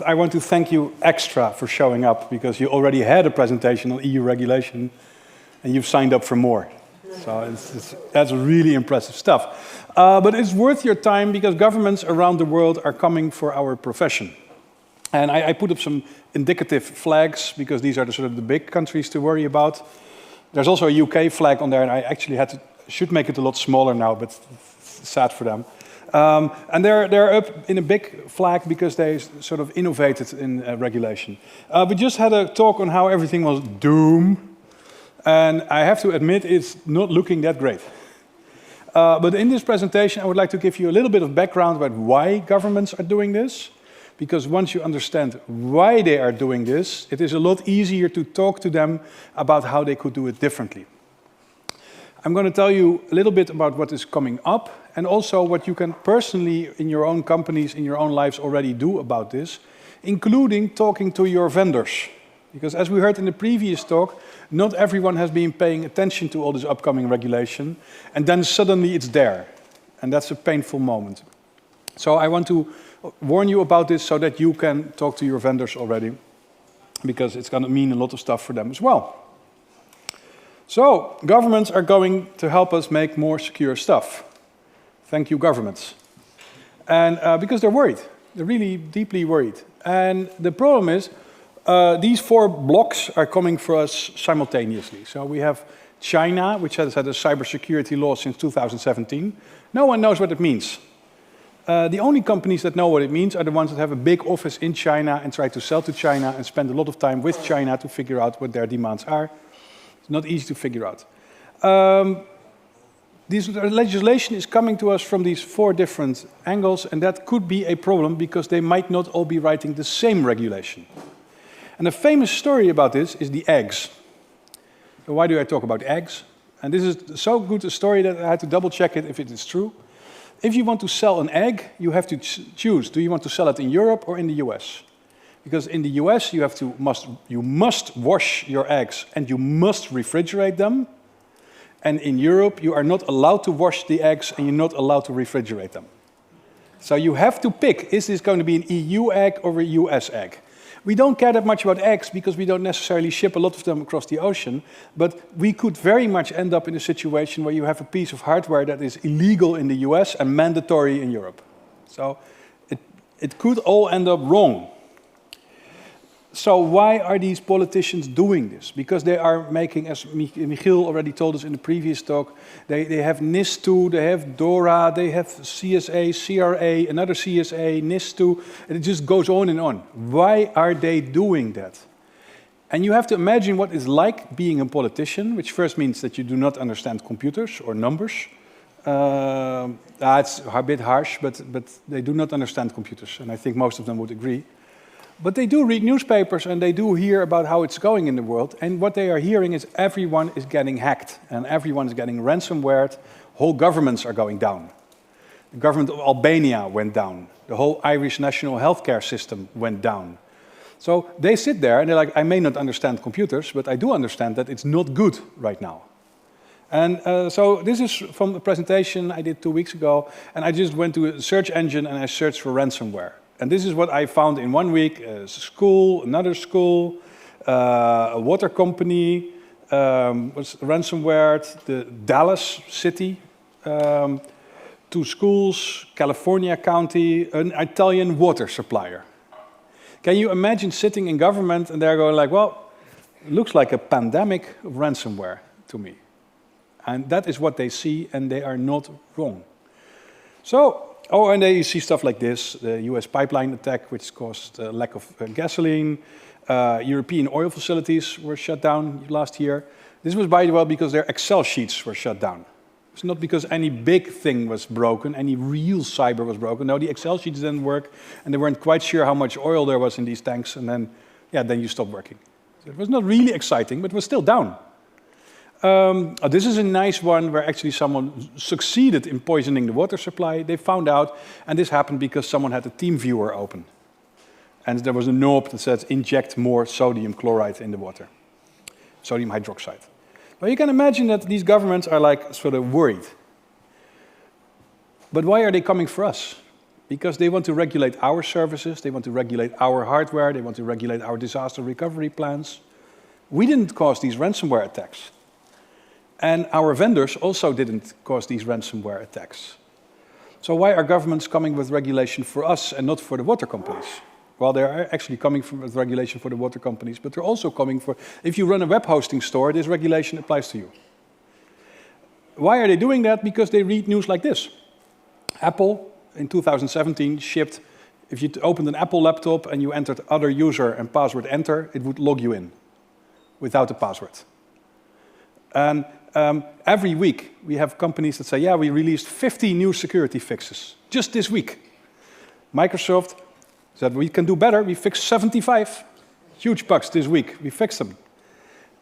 I want to thank you extra for showing up, because you already had a presentation on EU regulation, and you've signed up for more. So that's really impressive stuff. But it's worth your time, because governments around the world are coming for our profession. And I put up some indicative flags, because these are the sort of the big countries to worry about. There's also a UK flag on there, and I actually should make it a lot smaller now, but it's sad for them. And they're up in a big flag because they sort of innovated in regulation. We just had a talk on how everything was doom, and I have to admit it's not looking that great. But in this presentation, I would like to give you a little bit of background about why governments are doing this. Because once you understand why they are doing this, it is a lot easier to talk to them about how they could do it differently. I'm going to tell you a little bit about what is coming up, and also what you can personally, in your own companies, in your own lives, already do about this, including talking to your vendors. Because as we heard in the previous talk, not everyone has been paying attention to all this upcoming regulation, and then suddenly it's there. And that's a painful moment. So I want to warn you about this so that you can talk to your vendors already, because it's going to mean a lot of stuff for them as well. So, governments are going to help us make more secure stuff. Thank you, governments. And because they're worried. They're really deeply worried. And the problem is, these 4 blocks are coming for us simultaneously. So we have China, which has had a cybersecurity law since 2017. No one knows what it means. The only companies that know what it means are the ones that have a big office in China and try to sell to China and spend a lot of time with China to figure out what their demands are. It's not easy to figure out. This legislation is coming to us from these 4 different angles, and that could be a problem because they might not all be writing the same regulation. And a famous story about this is the eggs. So why do I talk about eggs? And this is so good a story that I had to double check it if it is true. If you want to sell an egg, you have to choose. Do you want to sell it in Europe or in the US? Because in the US, you must wash your eggs and you must refrigerate them. And in Europe, you are not allowed to wash the eggs and you're not allowed to refrigerate them. So you have to pick, is this going to be an EU egg or a US egg? We don't care that much about eggs because we don't necessarily ship a lot of them across the ocean, but we could very much end up in a situation where you have a piece of hardware that is illegal in the US and mandatory in Europe. So it could all end up wrong. So why are these politicians doing this? Because they are making, as Michiel already told us in the previous talk, they have NIS2, they have DORA, they have CSA, CRA, another CSA, NIS2, and it just goes on and on. Why are they doing that? And you have to imagine what it's like being a politician, which first means that you do not understand computers or numbers. It's a bit harsh, but they do not understand computers, and I think most of them would agree. But they do read newspapers and they do hear about how it's going in the world. And what they are hearing is everyone is getting hacked and everyone is getting ransomware. Whole governments are going down. The government of Albania went down. The whole Irish national healthcare system went down. So they sit there and they're like, I may not understand computers, but I do understand that it's not good right now. And so this is from a presentation I did 2 weeks ago. And I just went to a search engine and I searched for ransomware. And this is what I found in 1 week: a school, another school, a water company, ransomware, the Dallas city, 2 schools, California County, an Italian water supplier. Can you imagine sitting in government and they're going like, well, it looks like a pandemic of ransomware to me. And that is what they see, and they are not wrong. So, and then you see stuff like this, the US pipeline attack, which caused a lack of gasoline. European oil facilities were shut down last year. This was, by the way, because their Excel sheets were shut down. It's not because any big thing was broken, any real cyber was broken. No, the Excel sheets didn't work, and they weren't quite sure how much oil there was in these tanks, and then you stopped working. So it was not really exciting, but it was still down. This is a nice one where actually someone succeeded in poisoning the water supply. They found out, and this happened because someone had a TeamViewer open. And there was a knob that said, inject more sodium chloride in the water. Sodium hydroxide. Well, you can imagine that these governments are like sort of worried. But why are they coming for us? because they want to regulate our services, they want to regulate our hardware, they want to regulate our disaster recovery plans. We didn't cause these ransomware attacks. And our vendors also didn't cause these ransomware attacks. So why are governments coming with regulation for us and not for the water companies? Well, they're actually coming with regulation for the water companies, but they're also coming for, if you run a web hosting store, this regulation applies to you. Why are they doing that? Because they read news like this. Apple, in 2017, shipped, if you opened an Apple laptop and you entered other user and password enter, it would log you in without a password. And every week, we have companies that say, yeah, we released 50 new security fixes just this week. Microsoft said, we can do better. We fixed 75 huge bugs this week. We fixed them.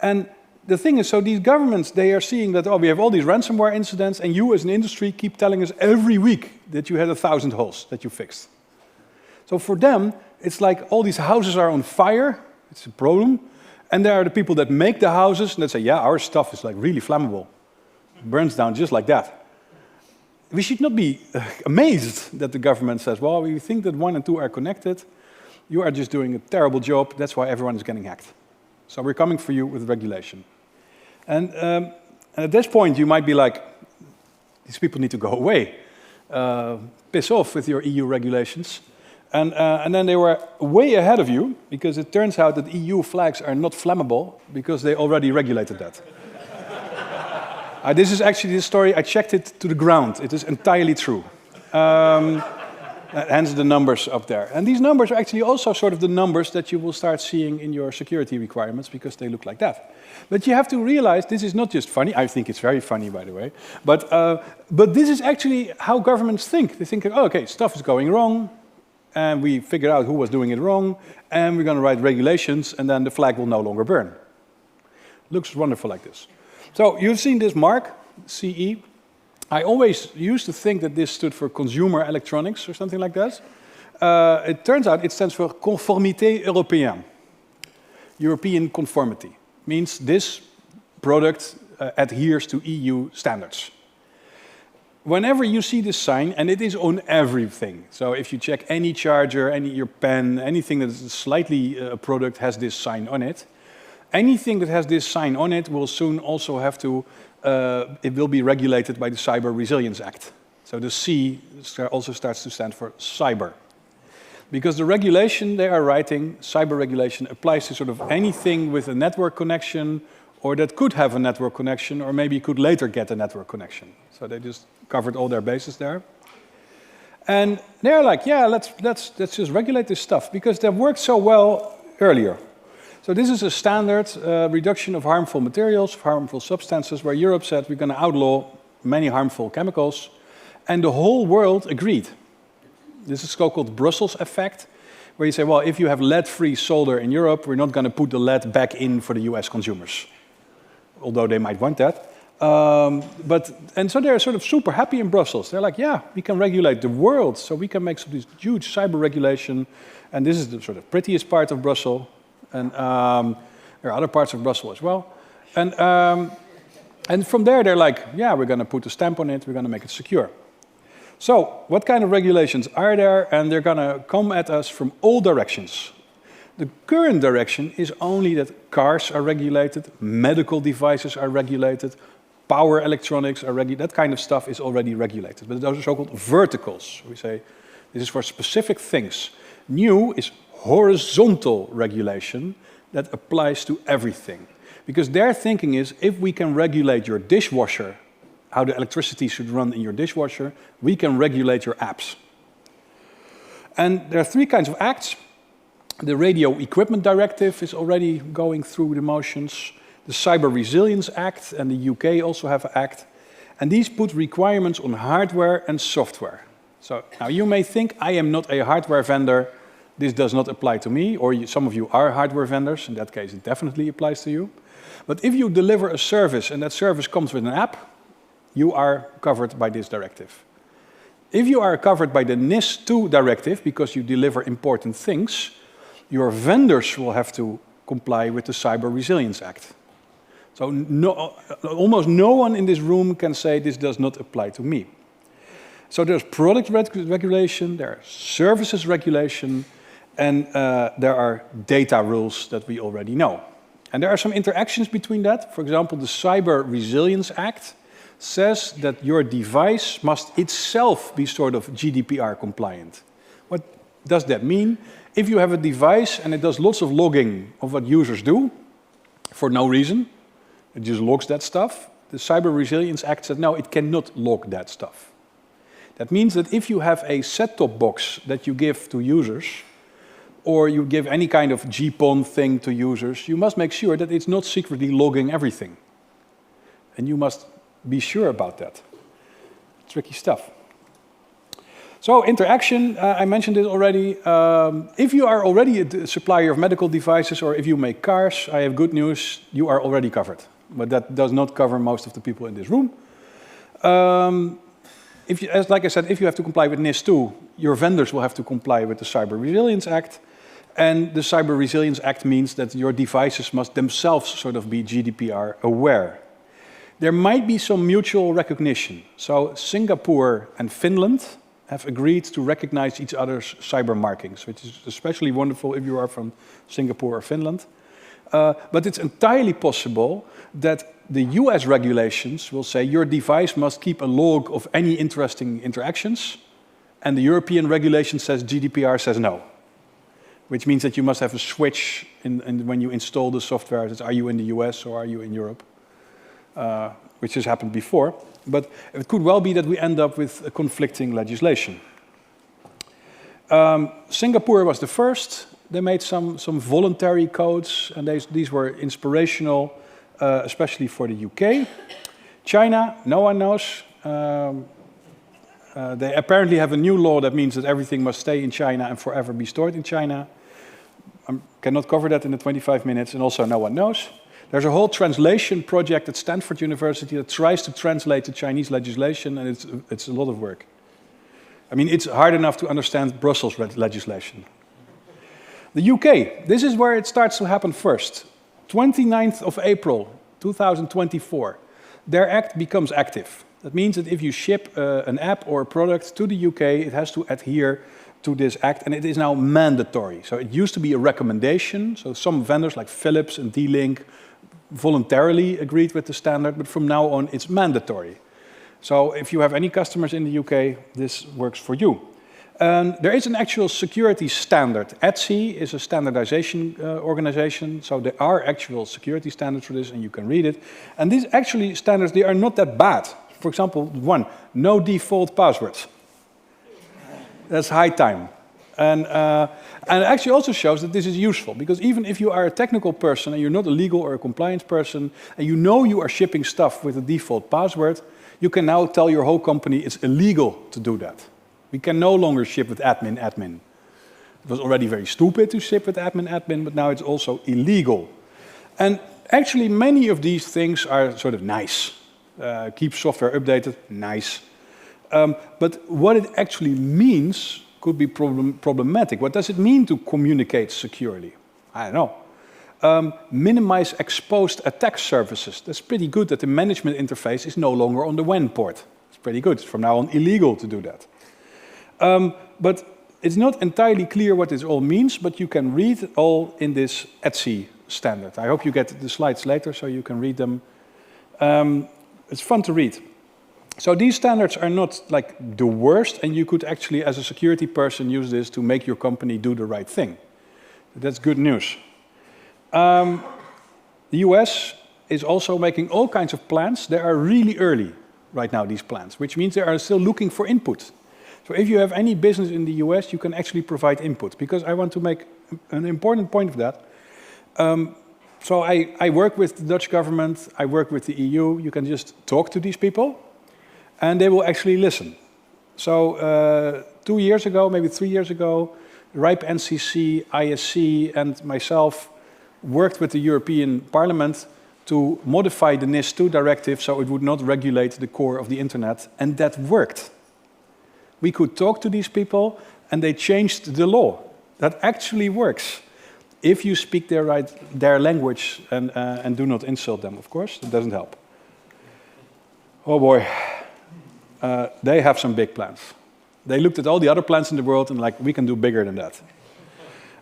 And the thing is, so these governments, they are seeing that, oh, we have all these ransomware incidents, and you as an industry keep telling us every week that you had 1,000 holes that you fixed. So for them, it's like all these houses are on fire. It's a problem. And there are the people that make the houses, and they say, yeah, our stuff is like really flammable. It burns down just like that. We should not be amazed that the government says, well, we think that 1 and 2 are connected. You are just doing a terrible job. That's why everyone is getting hacked. So we're coming for you with regulation. And at this point, you might be like, these people need to go away. Piss off with your EU regulations. And then they were way ahead of you, because it turns out that EU flags are not flammable, because they already regulated that. This is actually the story, I checked it to the ground. It is entirely true. Hence the numbers up there. And these numbers are actually also sort of the numbers that you will start seeing in your security requirements, because they look like that. But you have to realize this is not just funny. I think it's very funny, by the way. But this is actually how governments think. They think, oh, okay, stuff is going wrong, and we figured out who was doing it wrong, and we're going to write regulations, and then the flag will no longer burn. Looks wonderful like this. So you've seen this mark, CE. I always used to think that this stood for consumer electronics or something like that. It turns out it stands for conformité européenne. European conformity. Means this product adheres to EU standards. Whenever you see this sign, and it is on everything, so if you check any charger, your pen, anything that is slightly a product has this sign on it, anything that has this sign on it will soon also have to, it will be regulated by the Cyber Resilience Act. So the C also starts to stand for cyber. Because the regulation they are writing, cyber regulation, applies to sort of anything with a network connection, or that could have a network connection, or maybe could later get a network connection. So they just covered all their bases there. And they're like, yeah, let's just regulate this stuff, because that worked so well earlier. So this is a standard reduction of harmful materials, of harmful substances, where Europe said we're going to outlaw many harmful chemicals, and the whole world agreed. This is so-called Brussels effect, where you say, well, if you have lead-free solder in Europe, we're not going to put the lead back in for the US consumers, although they might want that. And so they're sort of super happy in Brussels. They're like, yeah, we can regulate the world, so we can make some this huge cyber regulation, and this is the sort of prettiest part of Brussels, and there are other parts of Brussels as well. And from there, they're like, yeah, we're going to put a stamp on it, we're going to make it secure. So what kind of regulations are there? And they're going to come at us from all directions. The current direction is only that cars are regulated, medical devices are regulated, power electronics are regulated. That kind of stuff is already regulated. But those are so-called verticals. We say this is for specific things. New is horizontal regulation that applies to everything. Because their thinking is, if we can regulate your dishwasher, how the electricity should run in your dishwasher, we can regulate your apps. And there are 3 kinds of acts. The Radio Equipment Directive is already going through the motions. The Cyber Resilience Act and the UK also have an act. And these put requirements on hardware and software. So now you may think, I am not a hardware vendor, this does not apply to me, or some of you are hardware vendors, in that case it definitely applies to you. But if you deliver a service and that service comes with an app, you are covered by this directive. If you are covered by the NIS2 directive, because you deliver important things, your vendors will have to comply with the Cyber Resilience Act. So almost no one in this room can say this does not apply to me. So there's product regulation, there are services regulation, and there are data rules that we already know. And there are some interactions between that. For example, the Cyber Resilience Act says that your device must itself be sort of GDPR compliant. What does that mean? If you have a device and it does lots of logging of what users do, for no reason, it just logs that stuff, the Cyber Resilience Act said, no, it cannot log that stuff. That means that if you have a set-top box that you give to users, or you give any kind of GPON thing to users, you must make sure that it's not secretly logging everything. And you must be sure about that. Tricky stuff. So interaction, I mentioned it already. If you are already a supplier of medical devices, or if you make cars, I have good news, you are already covered. But that does not cover most of the people in this room. Like I said, if you have to comply with NIS2, your vendors will have to comply with the Cyber Resilience Act. And the Cyber Resilience Act means that your devices must themselves sort of be GDPR aware. There might be some mutual recognition. So Singapore and Finland have agreed to recognize each other's cyber markings, which is especially wonderful if you are from Singapore or Finland. But it's entirely possible that the US regulations will say your device must keep a log of any interesting interactions, and the European regulation says GDPR says no. Which means that you must have a switch when you install the software. Are you in the US or are you in Europe? Which has happened before. But it could well be that we end up with a conflicting legislation. Singapore was the first. They made some voluntary codes, and these were inspirational, especially for the UK. China, no one knows. They apparently have a new law that means that everything must stay in China and forever be stored in China. I cannot cover that in the 25 minutes, and also no one knows. There's a whole translation project at Stanford University that tries to translate the Chinese legislation, and it's a lot of work. I mean, it's hard enough to understand Brussels legislation. The UK, this is where it starts to happen first. 29th of April, 2024, their act becomes active. That means that if you ship an app or a product to the UK, it has to adhere to this act, and it is now mandatory. So it used to be a recommendation. So some vendors like Philips and D-Link voluntarily agreed with the standard, but from now on it's mandatory. So if you have any customers in the UK, this works for you. There is an actual security standard. AMS-IX is a standardization organization, so there are actual security standards for this, and you can read it. And these actually standards, they are not that bad. For example, one, no default passwords. That's high time. And it actually also shows that this is useful, because even if you are a technical person and you're not a legal or a compliance person, and you know you are shipping stuff with a default password, you can now tell your whole company it's illegal to do that. We can no longer ship with admin. It was already very stupid to ship with admin, but now it's also illegal. And actually many of these things are sort of nice. Keep software updated, nice. But what it actually means could be problematic. What does it mean to communicate securely? I don't know. Minimize exposed attack surfaces. That's pretty good that the management interface is no longer on the WAN port. It's pretty good. It's from now on illegal to do that. But it's not entirely clear what this all means, but you can read it all in this AMS-IX standard. I hope you get the slides later so you can read them. It's fun to read. So these standards are not like the worst, and you could actually, as a security person, use this to make your company do the right thing. That's good news. The US is also making all kinds of plans. They are really early right now, these plans, which means they are still looking for input. So if you have any business in the US, you can actually provide input, because I want to make an important point of that. So I work with the Dutch government, I work with the EU. You can just talk to these people, and they will actually listen. So 2 years ago, maybe 3 years ago, RIPE NCC, ISC, and myself worked with the European Parliament to modify the NIS2 directive so it would not regulate the core of the internet, and that worked. We could talk to these people, and they changed the law. That actually works. If you speak their language and do not insult them, of course, it doesn't help. Oh boy. they have some big plans. They looked at all the other plans in the world and like, we can do bigger than that.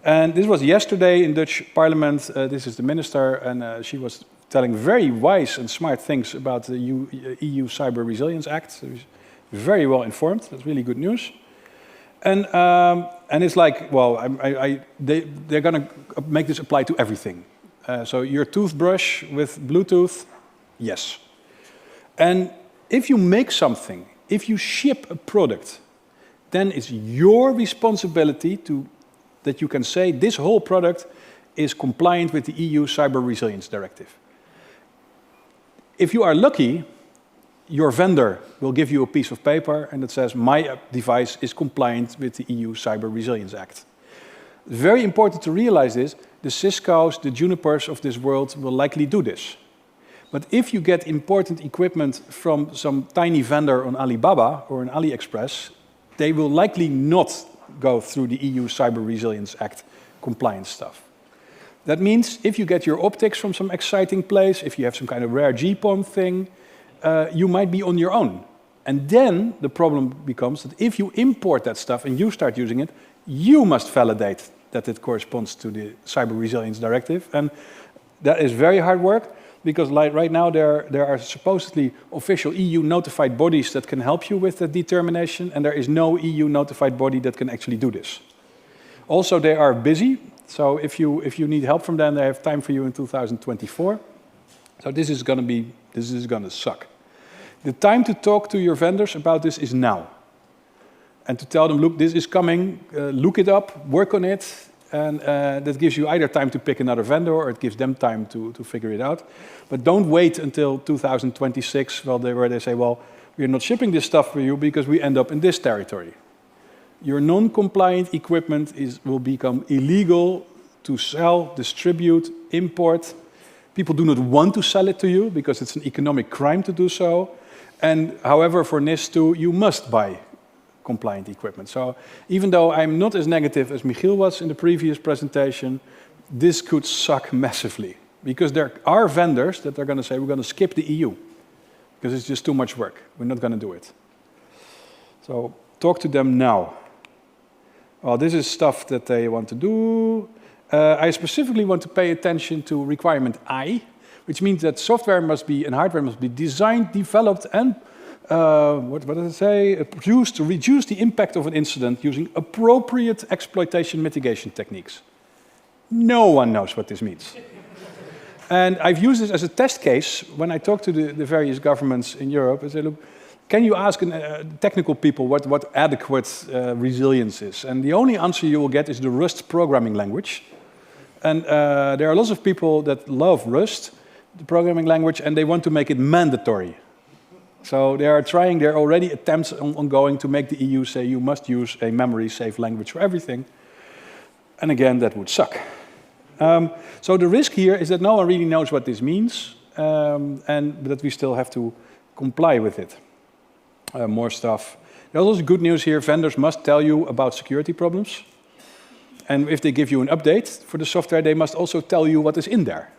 And this was yesterday in Dutch Parliament. This is the minister, and she was telling very wise and smart things about the EU Cyber Resilience Act. So she's very well informed. That's really good news. And it's like, well, they're going to make this apply to everything. So your toothbrush with Bluetooth, yes. And if you make something, if you ship a product, then it's your responsibility that you can say this whole product is compliant with the EU Cyber Resilience Directive. If you are lucky, your vendor will give you a piece of paper and it says, my device is compliant with the EU Cyber Resilience Act. Very important to realize this, the Ciscos, the Junipers of this world will likely do this. But if you get important equipment from some tiny vendor on Alibaba or on AliExpress, they will likely not go through the EU Cyber Resilience Act compliance stuff. That means if you get your optics from some exciting place, if you have some kind of rare GPON thing, you might be on your own. And then the problem becomes that if you import that stuff and you start using it, you must validate that it corresponds to the Cyber Resilience Directive. And that is very hard work, because like right now there are supposedly official EU notified bodies that can help you with the determination, and there is no EU notified body that can actually do this. Also, they are busy, so if you need help from them, they have time for you in 2024. So this is going to suck. The time to talk to your vendors about this is now. And to tell them, look, this is coming, look it up, work on it, and that gives you either time to pick another vendor or it gives them time to figure it out. But don't wait until 2026 where they say, well, we're not shipping this stuff for you because we end up in this territory. Your non-compliant equipment will become illegal to sell, distribute, import. People do not want to sell it to you because it's an economic crime to do so. And however, for NIS2, you must buy compliant equipment. So even though I'm not as negative as Michiel was in the previous presentation, this could suck massively. Because there are vendors that are going to say, we're going to skip the EU. Because it's just too much work. We're not going to do it. So talk to them now. Well, this is stuff that they want to do. I specifically want to pay attention to requirement I, which means that software must be and hardware must be designed, developed, and what does it say? Used to reduce the impact of an incident using appropriate exploitation mitigation techniques. No one knows what this means. And I've used this as a test case when I talk to the various governments in Europe. I say, look, can you ask technical people what adequate resilience is? And the only answer you will get is the Rust programming language. And there are lots of people that love Rust, the programming language, and they want to make it mandatory. So there are already attempts ongoing to make the EU say you must use a memory-safe language for everything. And again, that would suck. So the risk here is that no one really knows what this means, and that we still have to comply with it. More stuff. There's also good news here. Vendors must tell you about security problems. And if they give you an update for the software, they must also tell you what is in there.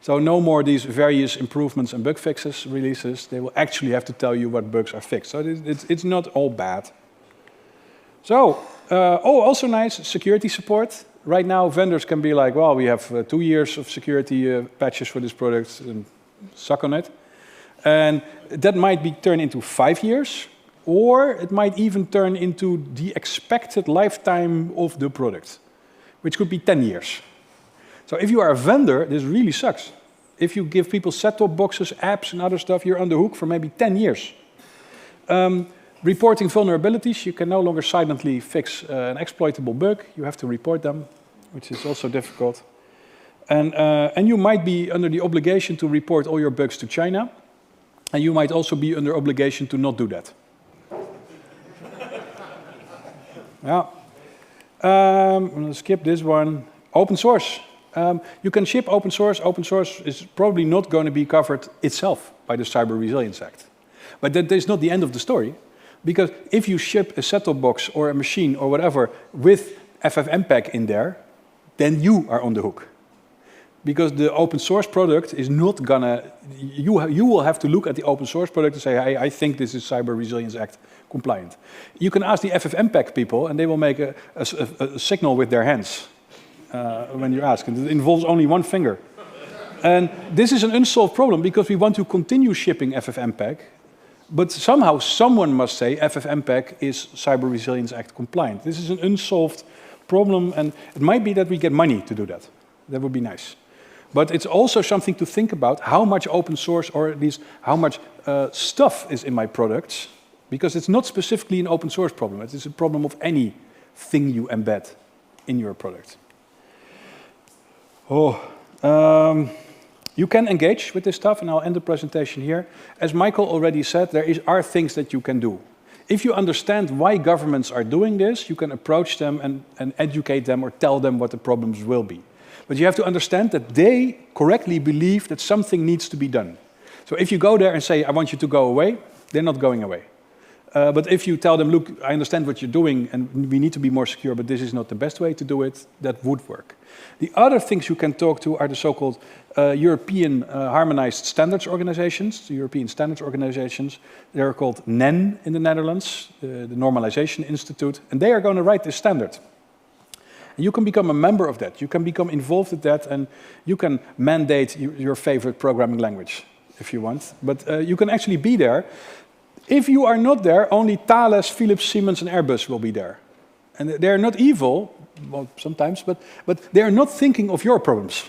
So no more these various improvements and bug fixes releases. They will actually have to tell you what bugs are fixed. So it's not all bad. So, also nice, security support. Right now, vendors can be like, well, we have 2 years of security patches for this product, and suck on it. And that might turn into 5 years, or it might even turn into the expected lifetime of the product, which could be 10 years. So if you are a vendor, this really sucks. If you give people set-top boxes, apps, and other stuff, you're on the hook for maybe 10 years. Reporting vulnerabilities, you can no longer silently fix an exploitable bug. You have to report them, which is also difficult. And you might be under the obligation to report all your bugs to China. And you might also be under obligation to not do that. Yeah. I'm going to skip this one. Open source. You can ship open source. Open source is probably not going to be covered itself by the Cyber Resilience Act. But that is not the end of the story. Because if you ship a set-top box or a machine or whatever with FFmpeg in there, then you are on the hook. because the open source product is not gonna, you will have to look at the open source product and say, hey, I think this is Cyber Resilience Act compliant. You can ask the FFmpeg people and they will make a signal with their hands when you ask, and it involves only one finger. And this is an unsolved problem because we want to continue shipping FFmpeg, but somehow someone must say FFmpeg is Cyber Resilience Act compliant. This is an unsolved problem, and it might be that we get money to do that. That would be nice. But it's also something to think about how much open source, or at least how much stuff is in my products, because it's not specifically an open source problem. It is a problem of anything you embed in your product. You can engage with this stuff, and I'll end the presentation here. As Michael already said, there are things that you can do. If you understand why governments are doing this, you can approach them and educate them or tell them what the problems will be. But you have to understand that they correctly believe that something needs to be done. So if you go there and say, I want you to go away, they're not going away. But if you tell them, look, I understand what you're doing and we need to be more secure, but this is not the best way to do it, that would work. The other things you can talk to are the so-called European Harmonized Standards Organizations, the European Standards Organizations. They're called NEN in the Netherlands, the Normalization Institute, and they are going to write this standard. And you can become a member of that. You can become involved with that, and you can mandate your favorite programming language if you want. But you can actually be there. If you are not there, only Thales, Philips, Siemens, and Airbus will be there. And they're not evil, well, sometimes, but they're not thinking of your problems.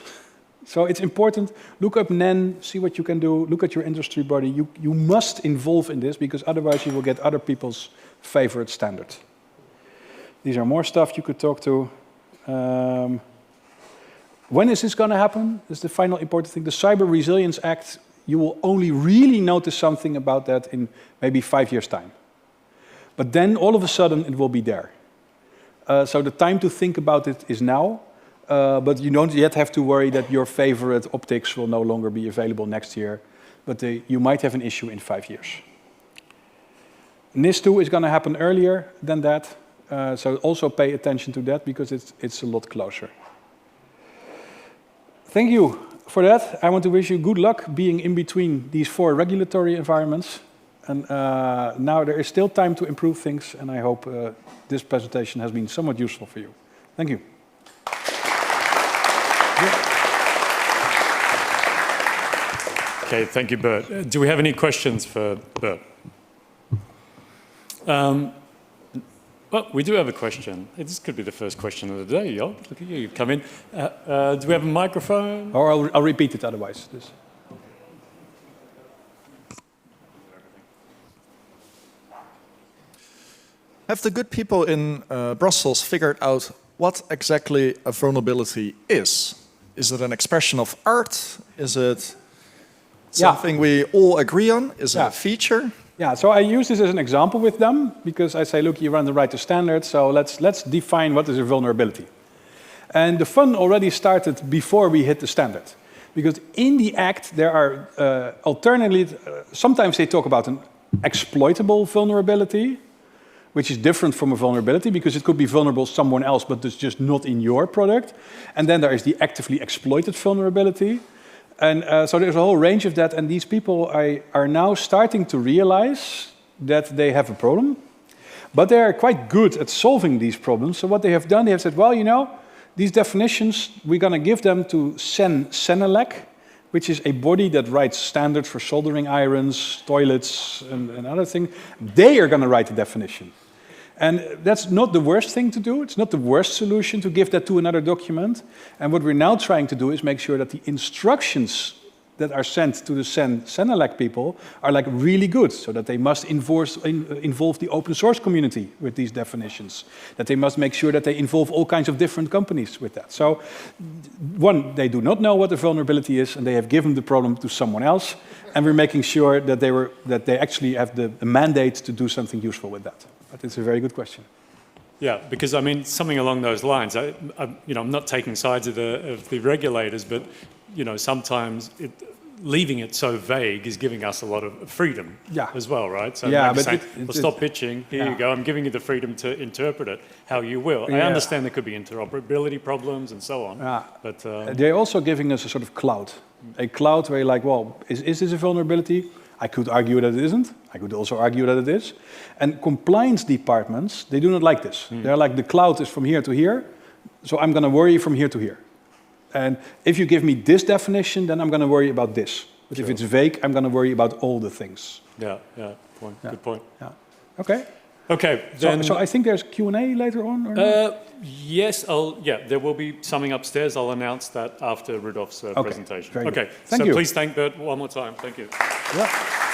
So it's important, look up NEN, see what you can do, look at your industry body. You must involve in this, because otherwise you will get other people's favorite standards. These are more stuff you could talk to. When is this going to happen? This is the final important thing. The Cyber Resilience Act, you will only really notice something about that in maybe 5 years' time. But then all of a sudden it will be there. So the time to think about it is now, but you don't yet have to worry that your favorite optics will no longer be available next year, but you might have an issue in 5 years. NIS2 is going to happen earlier than that, so also pay attention to that because it's a lot closer. Thank you for that. I want to wish you good luck being in between these 4 regulatory environments. And now there is still time to improve things, and I hope this presentation has been somewhat useful for you. Thank you. Okay, thank you, Bert. Do we have any questions for Bert? Well, we do have a question. This could be the first question of the day, Job. Look at you, come in. Do we have a microphone? Or I'll repeat it otherwise. Have the good people in Brussels figured out what exactly a vulnerability is? Is it an expression of art? Is it something we all agree on? Is it a feature? Yeah, so I use this as an example with them because I say, look, you run the right to standard, so let's define what is a vulnerability. And the fun already started before we hit the standard. Because in the Act, there are alternatives. Sometimes they talk about an exploitable vulnerability, which is different from a vulnerability because it could be vulnerable to someone else, but it's just not in your product. And then there is the actively exploited vulnerability. And so there's a whole range of that, and these people are now starting to realize that they have a problem, but they are quite good at solving these problems. So what they have done, they have said, well, you know, these definitions, we're going to give them to Senelec, which is a body that writes standards for soldering irons, toilets, and other things. They are going to write the definition. And that's not the worst thing to do. It's not the worst solution to give that to another document. And what we're now trying to do is make sure that the instructions that are sent to the Senelec people are like really good, so that they must involve the open source community with these definitions, that they must make sure that they involve all kinds of different companies with that. So, one, they do not know what a vulnerability is, and they have given the problem to someone else, and we're making sure that they actually have the mandate to do something useful with that. But it's a very good question. Yeah, because I mean, something along those lines. I'm not taking sides of the regulators, but sometimes leaving it so vague is giving us a lot of freedom as well, right? So yeah, maybe but saying, stop pitching, here you go, I'm giving you the freedom to interpret it how you will. I understand there could be interoperability problems and so on, but... they're also giving us a sort of cloud. A cloud where you're like, well, is this a vulnerability? I could argue that it isn't. I could also argue that it is. And compliance departments, they do not like this. They're like, the cloud is from here to here, so I'm going to worry from here to here. And if you give me this definition, then I'm going to worry about this. But if it's vague, I'm going to worry about all the things. Good point. Okay. Okay, then... So I think there's Q&A later on? Or yes, there will be something upstairs. I'll announce that after Rudolf's presentation. Very good. Okay, Thank you. Please thank Bert one more time. Thank you. Yeah.